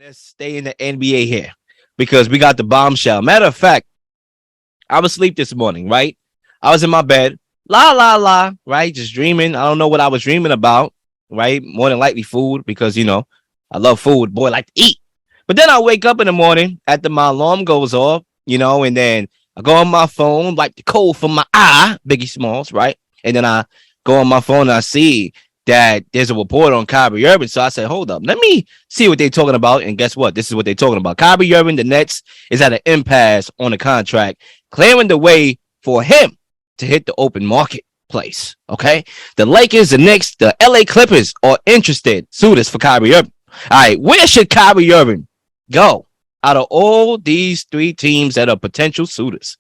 Let's stay in the NBA here because we got the bombshell. Matter of fact, I was asleep this morning, right? I was in my bed, right? Just dreaming. I don't know what I was dreaming about, right? More than likely food because, I love food. Boy, I like to eat. But then I wake up in the morning after my alarm goes off, and then I go on my phone, like the code for my eye, Biggie Smalls, right? And then I go on my phone and I see that there's a report on Kyrie Irving. So I said, hold up, let me see what they're talking about. And guess what? This is what they're talking about. Kyrie Irving, the Nets, is at an impasse on the contract, clearing the way for him to hit the open marketplace. Okay. The Lakers, the Knicks, the LA Clippers are interested suitors for Kyrie Irving. All right. Where should Kyrie Irving go out of all these three teams that are potential suitors?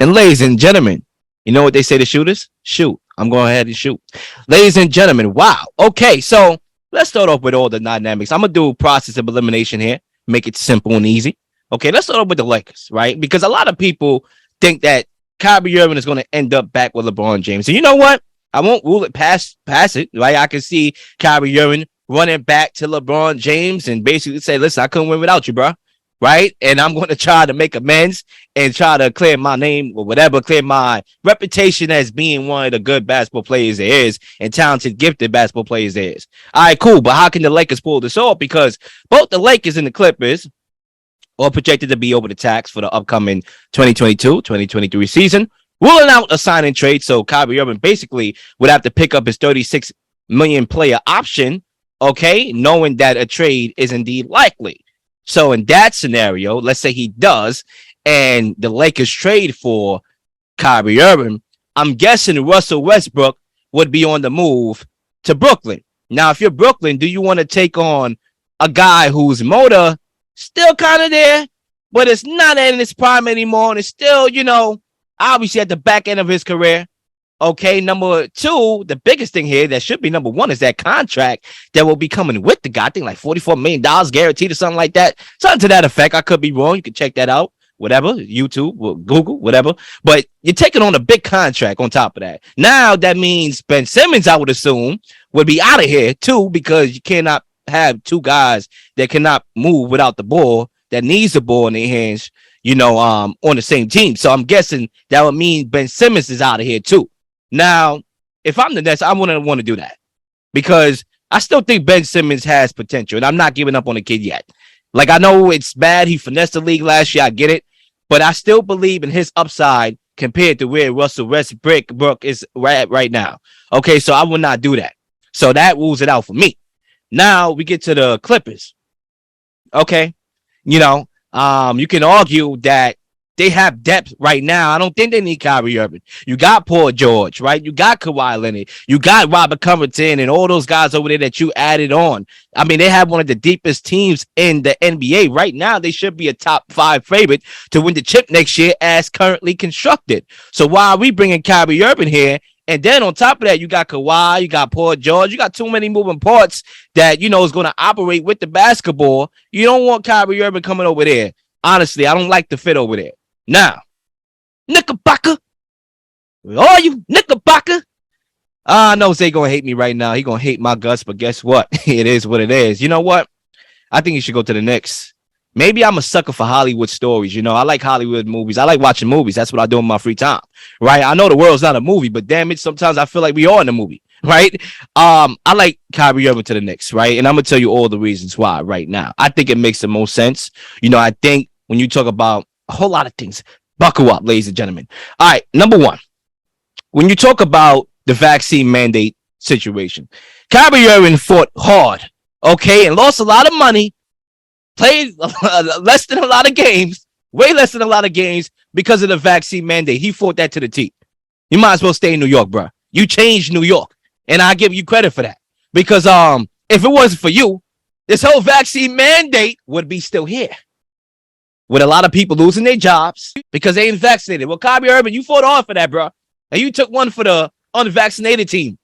And ladies and gentlemen, you know what they say to shooters? Shoot. I'm going ahead and shoot. Ladies and gentlemen, wow. Okay, so let's start off with all the dynamics. I'm going to do process of elimination here, make it simple and easy. Okay, let's start off with the Lakers, right? Because a lot of people think that Kyrie Irving is going to end up back with LeBron James. And you know what? I won't rule it past it, right? I can see Kyrie Irving running back to LeBron James and basically say, listen, I couldn't win without you, bro. Right. And I'm going to try to make amends and try to clear my name or whatever, clear my reputation as being one of the good basketball players there is and talented, gifted basketball players there is. All right, cool. But how can the Lakers pull this off? Because both the Lakers and the Clippers are projected to be over the tax for the upcoming 2022-2023 season, ruling out a sign and trade. So Kyrie Irving basically would have to pick up his $36 million player option. OK, knowing that a trade is indeed likely. So in that scenario, let's say he does, and the Lakers trade for Kyrie Irving, I'm guessing Russell Westbrook would be on the move to Brooklyn. Now, if you're Brooklyn, do you want to take on a guy whose motor still kind of there, but it's not in its prime anymore, and it's still, obviously at the back end of his career? Okay, number two, the biggest thing here that should be number one is that contract that will be coming with the guy. I think like $44 million guaranteed or something like that. Something to that effect. I could be wrong. You can check that out. Whatever. YouTube, Google, whatever. But you're taking on a big contract on top of that. Now that means Ben Simmons, I would assume, would be out of here too, because you cannot have two guys that cannot move without the ball, that needs the ball in their hands, on the same team. So I'm guessing that would mean Ben Simmons is out of here too. Now, if I'm the Nets, I wouldn't want to do that because I still think Ben Simmons has potential, and I'm not giving up on the kid yet. Like, I know it's bad. He finessed the league last year. I get it. But I still believe in his upside compared to where Russell Westbrook is right now. Okay, so I will not do that. So that rules it out for me. Now we get to the Clippers. Okay, you can argue that they have depth right now. I don't think they need Kyrie Irving. You got Paul George, right? You got Kawhi Leonard. You got Robert Covington and all those guys over there that you added on. I mean, they have one of the deepest teams in the NBA. Right now, they should be a top 5 favorite to win the chip next year as currently constructed. So why are we bringing Kyrie Irving here? And then on top of that, you got Kawhi, you got Paul George. You got too many moving parts that, is going to operate with the basketball. You don't want Kyrie Irving coming over there. Honestly, I don't like the fit over there. Now, Knickerbocker, are you Knickerbocker? I know Zay gonna hate me right now. He gonna hate my guts, but guess what? It is what it is. You know what? I think you should go to the Knicks. Maybe I'm a sucker for Hollywood stories. I like Hollywood movies. I like watching movies. That's what I do in my free time, right? I know the world's not a movie, but damn it, sometimes I feel like we are in a movie, right? I like Kyrie Irving to the Knicks, right? And I'm gonna tell you all the reasons why right now. I think it makes the most sense. I think when you talk about a whole lot of things, buckle up, ladies and gentlemen. All right, number one, when you talk about the vaccine mandate situation, Kyrie Irving fought hard, okay, and lost a lot of money, played less than a lot of games, way less than a lot of games because of the vaccine mandate. He fought that to the teeth. You might as well stay in New York, bro. You changed New York, and I give you credit for that because if it wasn't for you, this whole vaccine mandate would be still here, with a lot of people losing their jobs because they ain't vaccinated. Well, Kyrie Irving, you fought hard for that, bro. And you took one for the unvaccinated team.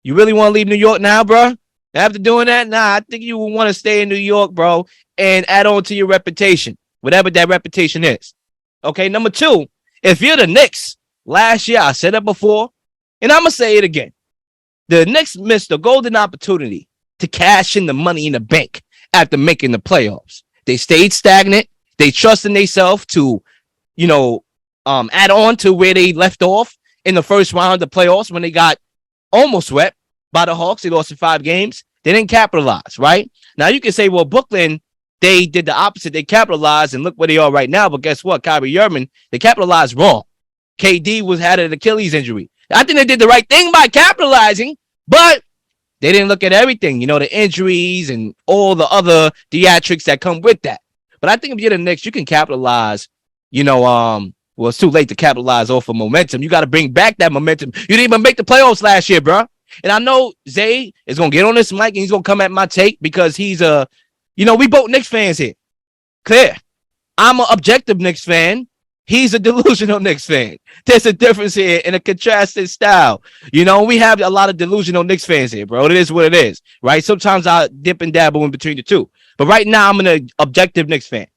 You really want to leave New York now, bro? After doing that? Nah, I think you will want to stay in New York, bro, and add on to your reputation, whatever that reputation is. Okay, number two, if you're the Knicks, last year, I said it before, and I'm going to say it again. The Knicks missed a golden opportunity to cash in the money in the bank after making the playoffs. They stayed stagnant. They trusted themselves to, add on to where they left off in the first round of the playoffs when they got almost swept by the Hawks. They lost in 5 games. They didn't capitalize, right? Now you can say, well, Brooklyn, they did the opposite. They capitalized, and look where they are right now. But guess what? Kyrie Irving, they capitalized wrong. KD had an Achilles injury. I think they did the right thing by capitalizing, but they didn't look at everything, the injuries and all the other theatrics that come with that. But I think if you're the Knicks, you can capitalize, well, it's too late to capitalize off of momentum. You got to bring back that momentum. You didn't even make the playoffs last year, bro. And I know Zay is going to get on this mic and he's going to come at my take because he's we both Knicks fans here. Clear. I'm an objective Knicks fan. He's a delusional Knicks fan. There's a difference here in a contrasted style. We have a lot of delusional Knicks fans here, bro. It is what it is, right? Sometimes I dip and dabble in between the two. But right now, I'm an objective Knicks fan.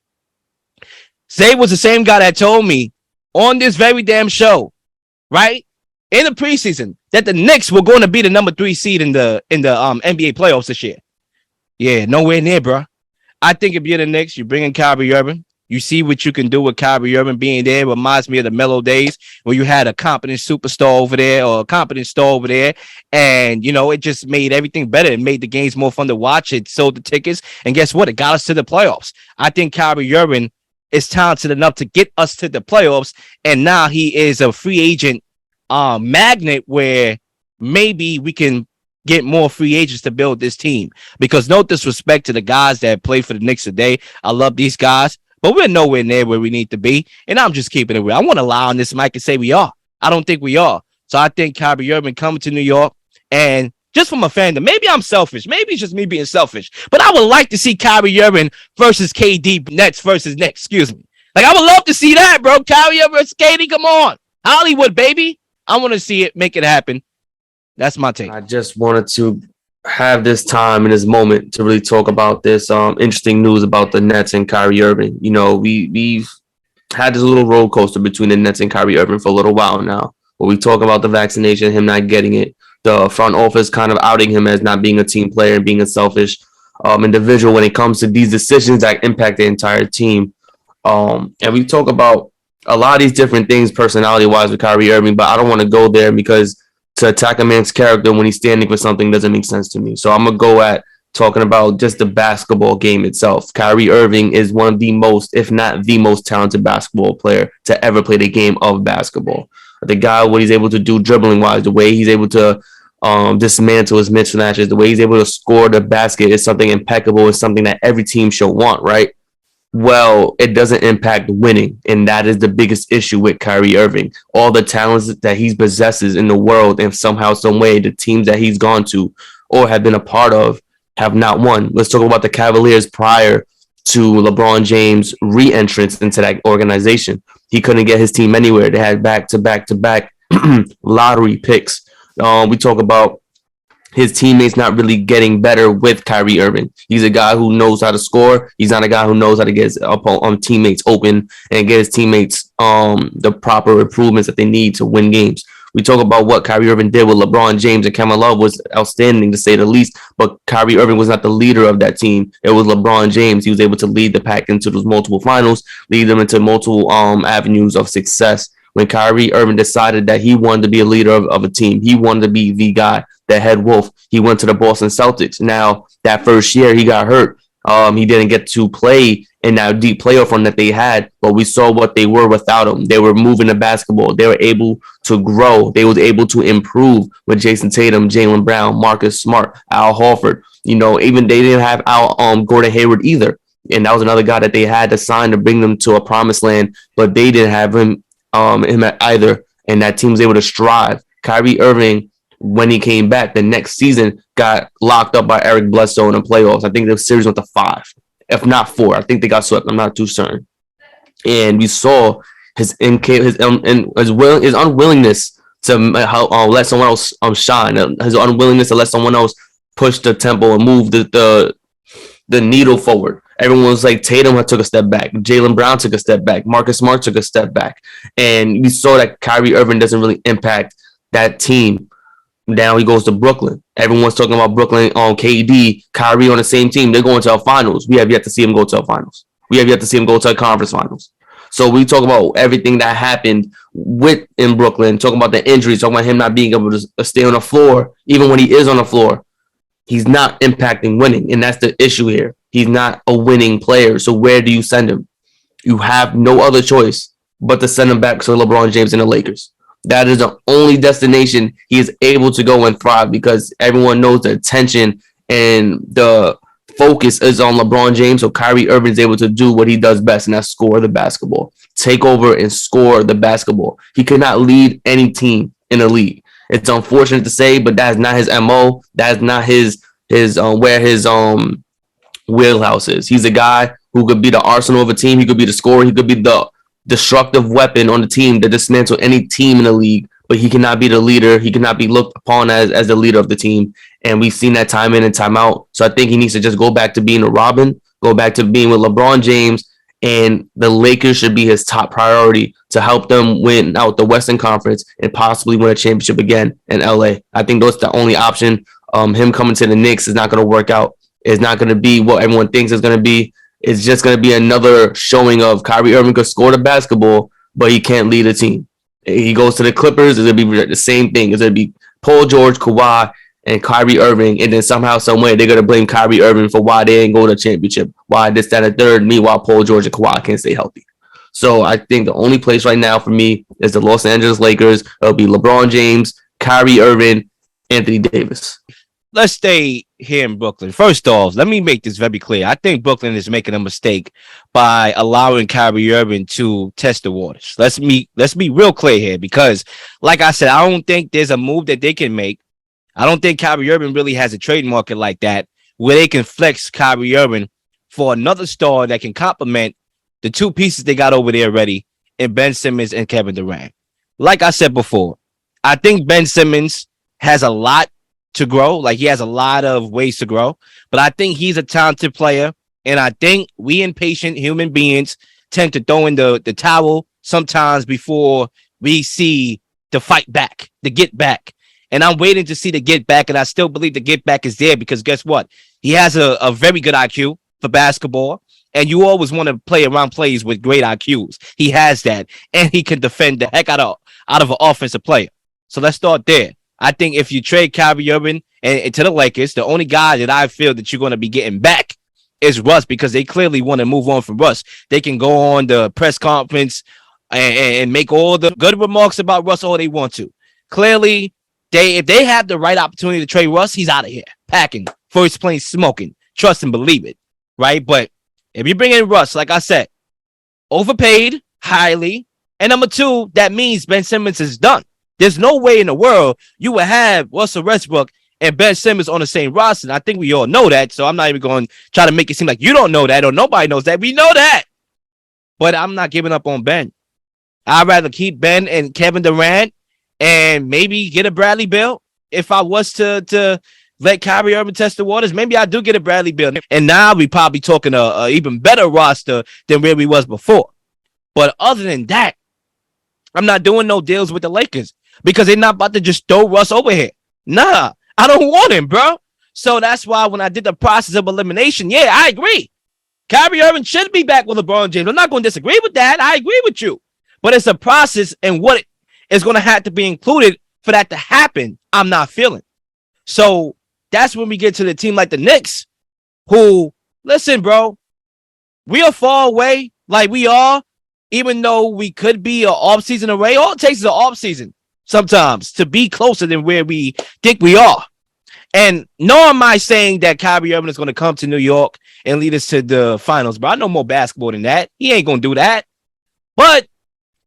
Zay was the same guy that told me on this very damn show, right, in the preseason, that the Knicks were going to be the number 3 seed in the NBA playoffs this year. Yeah, nowhere near, bro. I think if you're the Knicks, you bring in Kyrie Irving. You see what you can do with Kyrie Irving being there. It reminds me of the mellow days where you had a competent superstar over there or a competent star over there. And, it just made everything better. It made the games more fun to watch. It sold the tickets. And guess what? It got us to the playoffs. I think Kyrie Irving is talented enough to get us to the playoffs. And now he is a free agent magnet where maybe we can get more free agents to build this team. Because no disrespect to the guys that play for the Knicks today. I love these guys. But we're nowhere near where we need to be. And I'm just keeping it real. I want to lie on this mic and say we are. I don't think we are. So I think Kyrie Irving coming to New York, and just from a fandom, maybe I'm selfish. Maybe it's just me being selfish. But I would like to see Kyrie Irving versus KD, Nets versus Knicks. Excuse me. Like, I would love to see that, bro. Kyrie Irving versus KD. Come on. Hollywood, baby. I want to see it. Make it happen. That's my take. I just wanted to have this time and this moment to really talk about this interesting news about the Nets and Kyrie Irving. We've had this little roller coaster between the Nets and Kyrie Irving for a little while now. When we talk about the vaccination, him not getting it, the front office kind of outing him as not being a team player and being a selfish individual when it comes to these decisions that impact the entire team. And we talk about a lot of these different things personality-wise with Kyrie Irving, but I don't want to go there because to attack a man's character when he's standing for something doesn't make sense to me. So I'm going to go at talking about just the basketball game itself. Kyrie Irving is one of the most, if not the most talented basketball player to ever play the game of basketball. The guy, what he's able to do dribbling-wise, the way he's able to dismantle his mismatches, the way he's able to score the basket is something impeccable. It's something that every team should want, right? Well, it doesn't impact winning, and that is the biggest issue with Kyrie Irving. All the talents that he possesses in the world, and somehow, some way, the teams that he's gone to or have been a part of have not won. Let's talk about the Cavaliers prior to LeBron James' re-entrance into that organization. He couldn't get his team anywhere. They had back-to-back lottery picks. We talk about his teammates not really getting better with Kyrie Irving. He's a guy who knows how to score. He's not a guy who knows how to get his teammates open and get his teammates the proper improvements that they need to win games. We talk about what Kyrie Irving did with LeBron James, and Kevin Love was outstanding to say the least, but Kyrie Irving was not the leader of that team. It was LeBron James. He was able to lead the pack into those multiple finals, lead them into multiple avenues of success. When Kyrie Irving decided that he wanted to be a leader of a team, he wanted to be the guy, the head wolf, he went to the Boston Celtics. Now, that first year, he got hurt. He didn't get to play in that deep playoff run that they had, but we saw what they were without him. They were moving the basketball. They were able to grow. They was able to improve with Jason Tatum, Jaylen Brown, Marcus Smart, Al Horford. Even they didn't have Gordon Hayward either. And that was another guy that they had to sign to bring them to a promised land, but they didn't have him either. And that team was able to strive. Kyrie Irving, when he came back the next season, got locked up by Eric Bledsoe in the playoffs. I think the series went to 5, if not 4. I think they got swept. I'm not too certain. And we saw his unwillingness to let someone else shine. His unwillingness to let someone else push the tempo and move the needle forward. Everyone was like, Tatum took a step back. Jaylen Brown took a step back. Marcus Smart took a step back. And we saw that Kyrie Irving doesn't really impact that team. Now he goes to Brooklyn. Everyone's talking about Brooklyn on KD, Kyrie on the same team. They're going to our finals. We have yet to see him go to our finals. We have yet to see him go to a conference finals. So we talk about everything that happened in Brooklyn, talking about the injuries, talking about him not being able to stay on the floor. Even when he is on the floor, he's not impacting winning. And that's the issue here. He's not a winning player. So where do you send him? You have no other choice but to send him back to LeBron James and the Lakers. That is the only destination he is able to go and thrive, because everyone knows the attention and the focus is on LeBron James. So Kyrie Irving is able to do what he does best, and that's score the basketball, take over and score the basketball. He could not lead any team in the league. It's unfortunate to say, but that's not his MO. That's not his where his wheelhouse is. He's a guy who could be the arsenal of a team. He could be the scorer. He could be the destructive weapon on the team to dismantle any team in the league, but he cannot be the leader. He cannot be looked upon as the leader of the team. And we've seen that time in and time out. So I think he needs to just go back to being a Robin, go back to being with LeBron James, and the Lakers should be his top priority to help them win out the Western Conference and possibly win a championship again in LA. I think that's the only option. Him coming to the Knicks is not going to work out. It's not going to be what everyone thinks it's going to be. It's just going to be another showing of Kyrie Irving could score the basketball, but he can't lead a team. He goes to the Clippers, it's going to be the same thing. It's going to be Paul George, Kawhi, and Kyrie Irving, and then somehow, some way, they're going to blame Kyrie Irving for why they ain't go to the championship, why this, that, and third. Meanwhile, Paul George and Kawhi can't stay healthy. So I think the only place right now for me is the Los Angeles Lakers. It'll be LeBron James, Kyrie Irving, Anthony Davis. Let's stay here in Brooklyn. First off, let me make this very clear. I think Brooklyn is making a mistake by allowing Kyrie Irving to test the waters. Let's be real clear here, because, like I said, I don't think there's a move that they can make. I don't think Kyrie Irving really has a trade market like that where they can flex Kyrie Irving for another star that can complement the two pieces they got over there already in Ben Simmons and Kevin Durant. Like I said before, I think Ben Simmons has a lot to grow. Like, he has a lot of ways to grow, but I think he's a talented player. And I think we impatient human beings tend to throw in the towel sometimes before we see the fight back, the get back. And I'm waiting to see the get back. And I still believe the get back is there, because guess what? He has a very good IQ for basketball. And you always want to play around plays with great IQs. He has that. And he can defend the heck out of an offensive player. So let's start there. I think if you trade Kyrie Irving and to the Lakers, the only guy that I feel that you're going to be getting back is Russ, because they clearly want to move on from Russ. They can go on the press conference and make all the good remarks about Russ all they want to. Clearly, if they have the right opportunity to trade Russ, he's out of here, packing, first plane smoking. Trust and believe it, right? But if you bring in Russ, like I said, overpaid highly, and number two, that means Ben Simmons is done. There's no way in the world you would have Russell Westbrook and Ben Simmons on the same roster. And I think we all know that. So I'm not even going to try to make it seem like you don't know that or nobody knows that. We know that. But I'm not giving up on Ben. I'd rather keep Ben and Kevin Durant and maybe get a Bradley Beal. If I was to let Kyrie Irving test the waters, maybe I do get a Bradley Beal. And now we probably talking a even better roster than where we was before. But other than that, I'm not doing no deals with the Lakers, because they're not about to just throw Russ over here. Nah, I don't want him, bro. So that's why when I did the process of elimination, yeah, I agree. Kyrie Irving should be back with LeBron James. I'm not going to disagree with that. I agree with you. But it's a process, and what is going to have to be included for that to happen, I'm not feeling. So that's when we get to the team like the Knicks, who, listen, bro, we are far away, like we are, even though we could be an off-season away. All it takes is an off-season sometimes to be closer than where we think we are. And nor am I saying that Kyrie Irving is going to come to New York and lead us to the finals, but I know more basketball than that. He ain't going to do that. But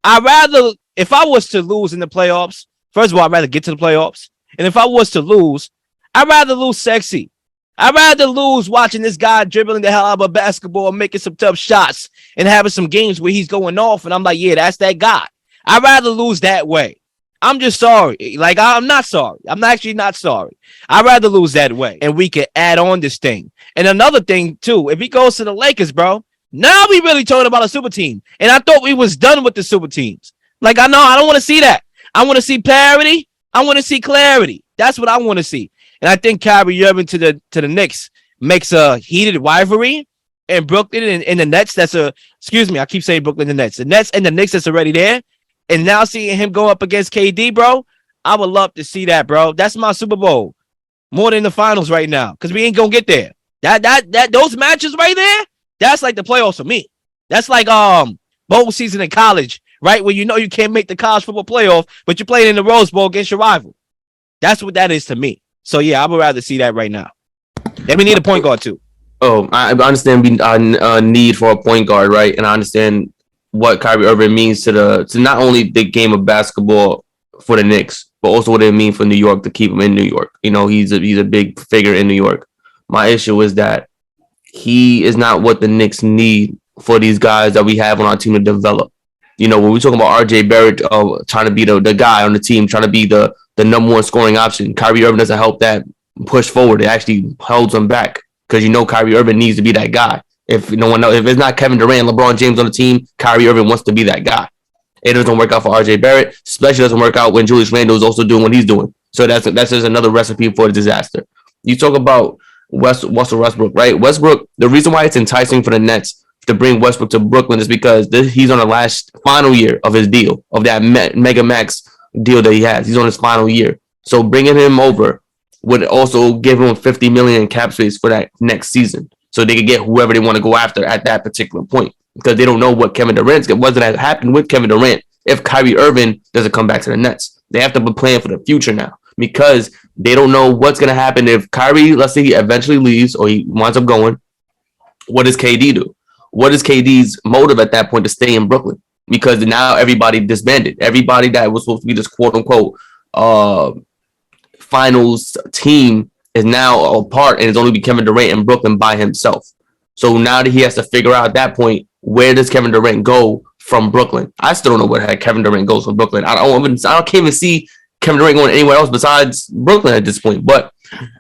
I'd rather, if I was to lose in the playoffs, first of all, I'd rather get to the playoffs. And if I was to lose, I'd rather lose sexy. I'd rather lose watching this guy dribbling the hell out of a basketball, making some tough shots, and having some games where he's going off, and I'm like, yeah, that's that guy. I'd rather lose that way. I'm just sorry. Like, I'm not sorry. I'm actually not sorry. I'd rather lose that way, and we can add on this thing. And another thing, too, if he goes to the Lakers, bro, now we really talking about a super team. And I thought we was done with the super teams. Like, I know I don't want to see that. I want to see parity. I want to see clarity. That's what I want to see. And I think Kyrie Irving to the Knicks makes a heated rivalry. And Brooklyn and the Nets, I keep saying Brooklyn and the Nets. The Nets and the Knicks that's already there. And now seeing him go up against KD, bro, I would love to see that, bro. That's my Super Bowl. More than the finals right now. Because we ain't gonna get there. Those matches right there, that's like the playoffs for me. That's like bowl season in college, right? Where you know you can't make the college football playoff, but you're playing in the Rose Bowl against your rival. That's what that is to me. So yeah, I would rather see that right now. And we need a point guard too. Oh, I understand need for a point guard, right? And I understand what Kyrie Irving means to not only the game of basketball for the Knicks, but also what it means for New York to keep him in New York. You know, he's a big figure in New York. My issue is that he is not what the Knicks need for these guys that we have on our team to develop. You know, when we talk about RJ Barrett trying to be the guy on the team, trying to be the number one scoring option, Kyrie Irving doesn't help that push forward. It actually holds him back. Because you know Kyrie Irving needs to be that guy. If no one knows, if it's not Kevin Durant, LeBron James on the team, Kyrie Irving wants to be that guy. It doesn't work out for RJ Barrett, especially doesn't work out when Julius Randle is also doing what he's doing. So that's just another recipe for a disaster. You talk about Russell Westbrook, right? Westbrook, the reason why it's enticing for the Nets to bring Westbrook to Brooklyn is because he's on the final year of his deal, of that mega max deal that he has. He's on his final year. So bringing him over would also give him $50 million in cap space for that next season, so they could get whoever they want to go after at that particular point, because they don't know what Kevin Durant's what's going to happen with Kevin Durant if Kyrie Irving doesn't come back to the Nets. They have to be planning for the future now, because they don't know what's going to happen if Kyrie, let's say he eventually leaves or he winds up going. What does KD do? What is KD's motive at that point to stay in Brooklyn? Because now everybody disbanded. Everybody that was supposed to be this quote unquote finals team is now apart, and it's only be Kevin Durant in Brooklyn by himself. So now that he has to figure out at that point, where does Kevin Durant go from Brooklyn? I still don't know where Kevin Durant goes from Brooklyn. I can't even see Kevin Durant going anywhere else besides Brooklyn at this point. But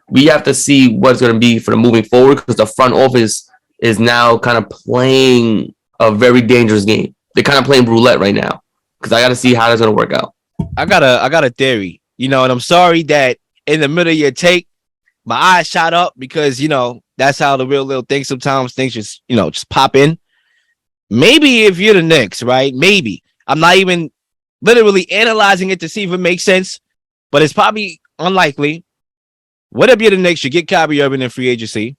we have to see what's going to be for the moving forward, because the front office is now kind of playing a very dangerous game. They're kind of playing roulette right now, because I got to see how that's going to work out. I got a theory. You know, and I'm sorry that in the middle of your take, my eyes shot up, because, you know, that's how the real little thing sometimes things just pop in. Maybe if you're the Knicks, right? Maybe. I'm not even literally analyzing it to see if it makes sense, but it's probably unlikely. What if you're the Knicks? You get Kyrie Irving in free agency,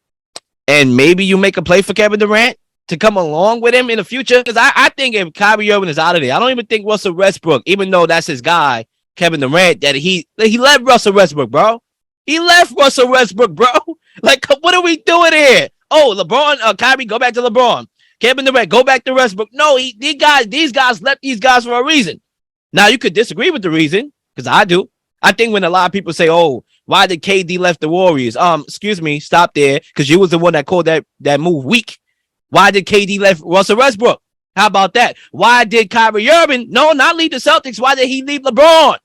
and maybe you make a play for Kevin Durant to come along with him in the future. Because I think if Kyrie Irving is out of there, I don't even think Russell Westbrook, even though that's his guy, Kevin Durant, that he left Russell Westbrook, bro. He left Russell Westbrook, bro. Like, what are we doing here? Oh, LeBron, Kyrie, go back to LeBron. Kevin Durant, go back to Westbrook. No, these guys left these guys for a reason. Now, you could disagree with the reason, because I do. I think when a lot of people say, oh, why did KD left the Warriors? Excuse me, stop there, because you was the one that called that move weak. Why did KD left Russell Westbrook? How about that? Why did Kyrie Irving not leave the Celtics? Why did he leave LeBron?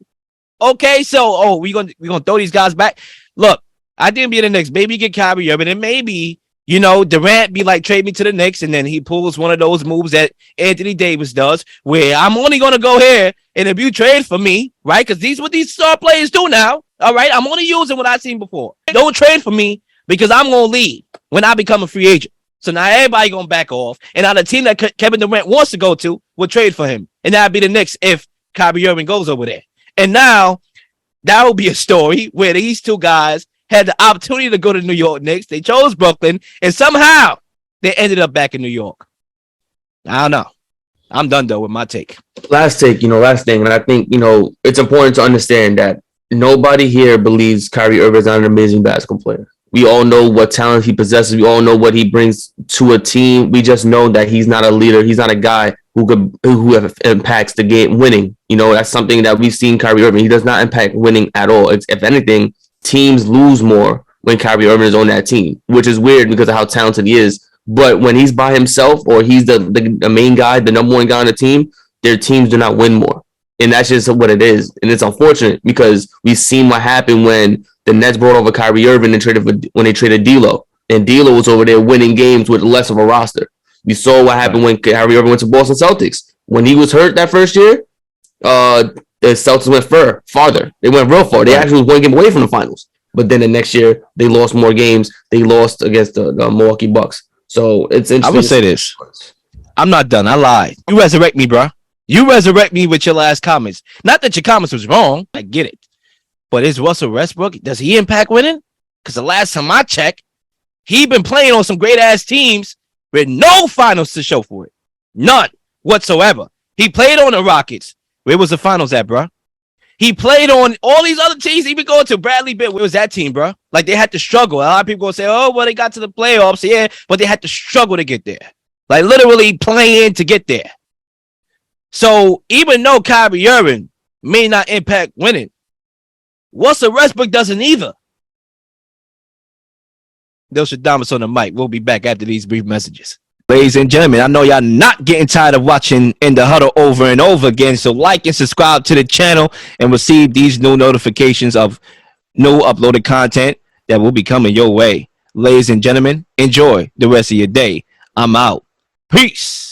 Okay, so we gonna throw these guys back. Look, I didn't be the Knicks. Maybe get Kyrie Irving, and maybe Durant be like, trade me to the Knicks, and then he pulls one of those moves that Anthony Davis does, where I'm only gonna go here, and if you trade for me, right? Because these what these star players do now. All right, I'm only using what I've seen before. Don't trade for me, because I'm gonna leave when I become a free agent. So now everybody gonna back off, and now the team that Kevin Durant wants to go to will trade for him, and that'd be the Knicks if Kyrie Irving goes over there. And now that will be a story where these two guys had the opportunity to go to New York Knicks. They chose Brooklyn, and somehow they ended up back in New York. I don't know. I'm done though with my take. Last thing, and I think it's important to understand that nobody here believes Kyrie Irving is not an amazing basketball player. We all know what talent he possesses. We all know what he brings to a team. We just know that he's not a leader. He's not a guy who impacts the game winning. That's something that we've seen Kyrie Irving. He does not impact winning at all. If anything, teams lose more when Kyrie Irving is on that team, which is weird because of how talented he is. But when he's by himself, or he's the main guy, the number one guy on the team, their teams do not win more. And that's just what it is. And it's unfortunate, because we've seen what happened when the Nets brought over Kyrie Irving and when they traded D'Lo. And D'Lo was over there winning games with less of a roster. You saw what happened when Kyrie Irving went to Boston Celtics. When he was hurt that first year, the Celtics went farther. They went real far. They actually was one game away from the finals. but then the next year they lost more games. They lost against the Milwaukee Bucks. So it's interesting. I will say this. I'm not done. I lied. You resurrect me, bro. You resurrect me with your last comments. Not that your comments was wrong. I get it. But is Russell Westbrook, does he impact winning? Because the last time I checked, he been playing on some great-ass teams with no finals to show for it. None whatsoever. He played on the Rockets. Where was the finals at, bro? He played on all these other teams, even going to Bradley Beal. Where was that team, bro? Like, they had to struggle. A lot of people going to say, oh, well, they got to the playoffs. Yeah, but they had to struggle to get there. Like, literally playing to get there. So, even though Kyrie Irving may not impact winning, Russell Westbrook doesn't either. Those are Damas on the mic. We'll be back after these brief messages. Ladies and gentlemen, I know y'all not getting tired of watching In the Huddle over and over again, so like and subscribe to the channel and receive these new notifications of new uploaded content that will be coming your way. Ladies and gentlemen, enjoy the rest of your day. I'm out. Peace.